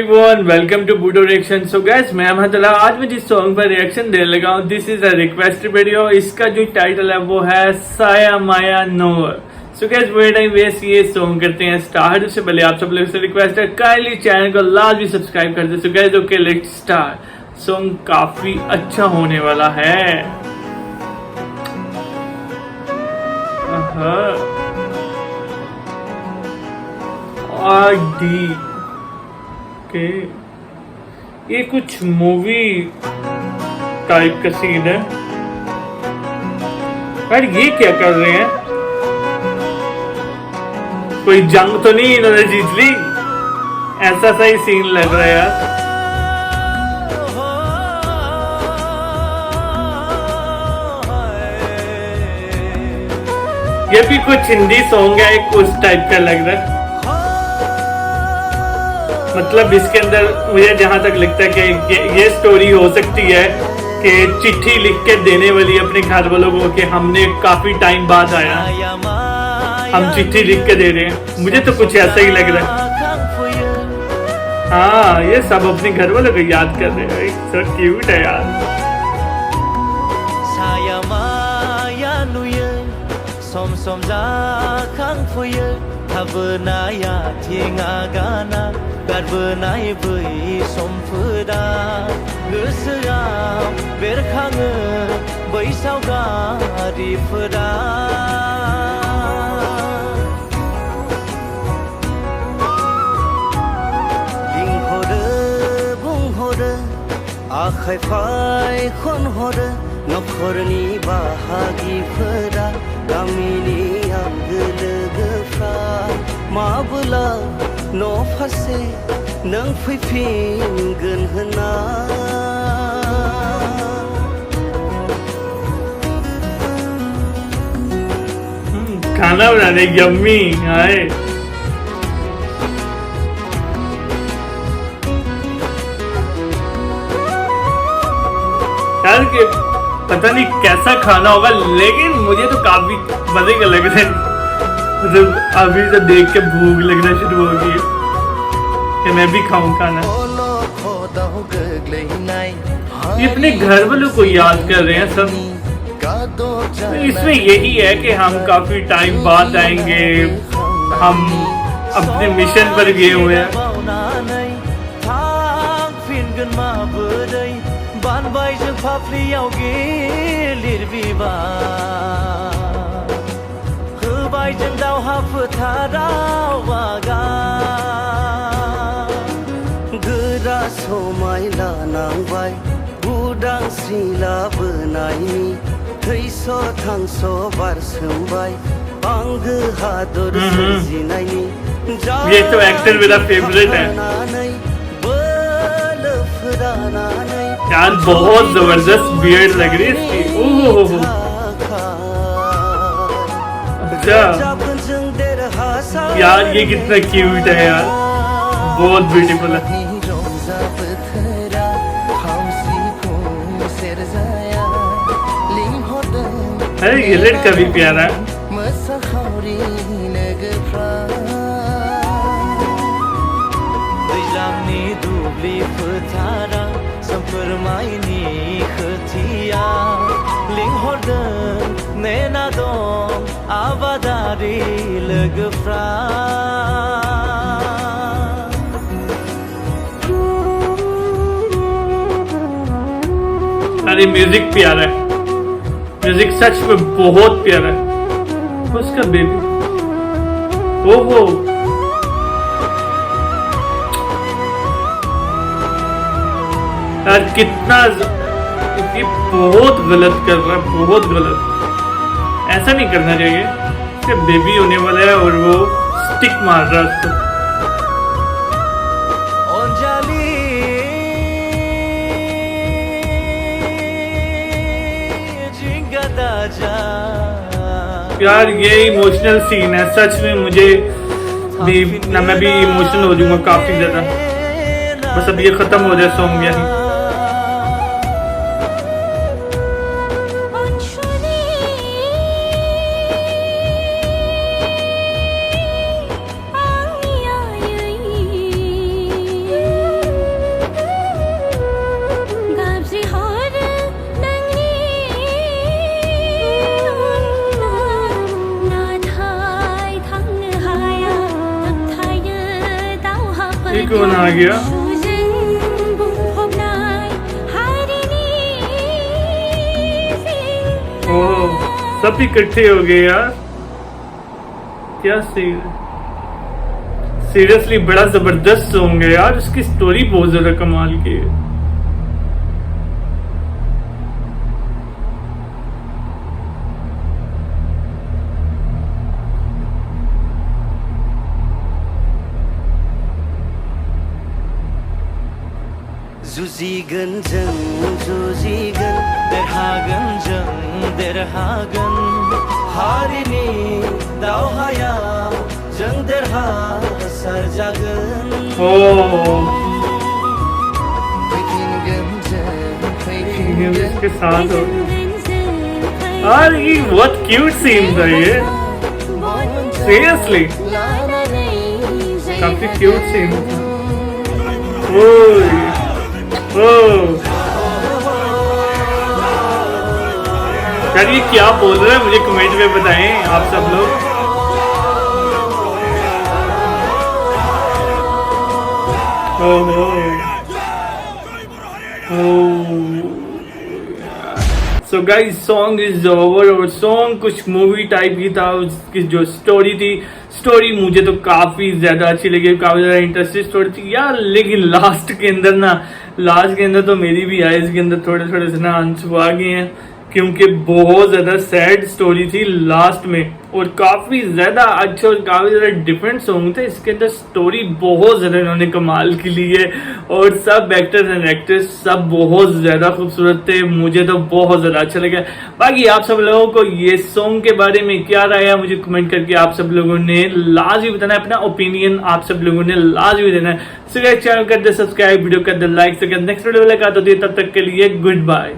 everyone, welcome to Budo Reaction. So guys, मैं अहमद अला आज मैं जिस सॉन्ग पर रिएक्शन देने लगा हूँ this is a request video. इसका जो टाइटल है वो है साया माया नोवर. सो गाइस वे टाइम वेस्ट ये सॉन्ग करते हैं स्टार्ट. उससे पहले आप सब लोगों से रिक्वेस्ट है काइंडली चैनल को लाजमी सब्सक्राइब कर दे. So guys okay let's start. Song काफी अच्छा होने वाला है. डी के ये कुछ मूवी टाइप का सीन है. यार ये क्या कर रहे हैं? कोई जंग तो नहीं इन्होंने जीत ली? ऐसा सा ही सीन लग रहा है यार. ये भी कुछ हिंदी सॉन्ग है उस टाइप का लग रहा है. मतलब इसके अंदर मुझे जहां तक लगता है कि ये स्टोरी हो सकती है कि चिट्ठी लिख के देने वाली अपने घर वालों को कि हमने काफी टाइम बाद आया, हम चिट्ठी लिख के दे रहे हैं. मुझे तो कुछ ऐसा ही लग रहा है. हाँ ये सब अपने घर वालों को याद कर रहे हैं. सो क्यूट है यार. थाबोनाया थेङा गाना गारबोनाय बै समफोरा गोसोआव बेरखाङो बै सावगारिफोरा. लिंहरो बुंहरो आखाइ फाय खनहरो नखरनि बाहागिफोरा गामिनि आंगो लोगोफ्रा माबोला न' फारसे नों फैफिनगोन होनना. खाना बनाने यम्मी आए. यार के पता नहीं कैसा खाना होगा लेकिन मुझे तो काफी मजे का लग रहा है. मतलब अभी तो देख के भूख लगना शुरू हो गई कि मैं भी खाऊं खाना. ये अपने घर वालों को याद कर रहे हैं सब. इसमें यही है कि हम काफी टाइम बाद आएंगे, हम अपने मिशन पर गए हुए हैं. बानबायजों फाफ्लियाव गिलिर बिबार होबाय जों दावहा फोथाराव आगान. गोरा समाय लानांबाय उदांस्रि लाबोनायनि थैस' थांस' बारसोमबाय आंगो हादर सोरजिनायनि. ये तो एक्टर मेरा फेवरेट है यार. बहुत जबरदस्त बियर्ड लग रही है इसकी. ओह अच्छा यार ये कितना क्यूट है यार. बहुत ब्यूटीफुल है. अरे ये लड़का भी प्यारा है. दैज्लांनि दुब्लि फोथारा सोमखोर माइनि खोथिया लिंहरदों नेना दं आबादारि लोगोफ्रा. अरे म्यूजिक प्यारा है. म्यूजिक सच में बहुत प्यारा है. उसका बेबी ओहो यार कितना ये बहुत गलत कर रहा है. बहुत गलत. ऐसा नहीं करना चाहिए. इसका बेबी होने वाला है और वो स्टिक मार रहा है उसको. यार ये इमोशनल सीन है सच में. मुझे भी ना मैं भी इमोशनल हो जाऊंगा काफी ज्यादा. बस अब ये खत्म हो जाए सॉन्ग यही. कौन आ गया? ओह, सब इकट्ठे हो गए यार, क्या सीरियसली बड़ा जबरदस्त सॉन्ग है यार, उसकी स्टोरी बहुत ज्यादा कमाल की है। जुजिगोन जों जुजिगोन देरहागोन जों देरहागोन हारिनि दावहायाव जों देरहासार जागोन इसके साथ हो यार, ये बहुत क्यूट सीन था ये, सीरियसली काफी क्यूट सीन था। यार ये क्या बोल रहे हैं, मुझे कमेंट में बताएं आप सब लोग। So guys, song is over. और सॉन्ग कुछ मूवी टाइप की था, उसकी जो स्टोरी थी, स्टोरी मुझे तो काफी ज्यादा अच्छी लगी, काफी ज्यादा इंटरेस्टिंग स्टोरी थी यार। लेकिन लास्ट के अंदर तो मेरी भी आईज के अंदर थोड़े थोड़े से ना आंसू आ गए हैं, क्योंकि बहुत ज्यादा सैड स्टोरी थी लास्ट में, और काफी ज्यादा अच्छे और काफी ज्यादा डिफरेंट सॉन्ग थे। इसके अंदर स्टोरी बहुत ज्यादा इन्होंने कमाल की ली है, और सब एक्टर्स एंड एक्ट्रेस सब बहुत ज्यादा खूबसूरत थे, मुझे तो बहुत ज्यादा अच्छा लगा। बाकी आप सब लोगों को ये सॉन्ग के बारे में क्या राय है, मुझे कमेंट करके आप सब लोगों ने लाजमी बताना है, अपना ओपिनियन आप सब लोगों ने लाजमी देना है। सो चैनल कर दे सब्सक्राइब, वीडियो कर दे लाइक। नेक्स्ट वीडियो मुलाकात होती है, तब तक के लिए गुड बाय।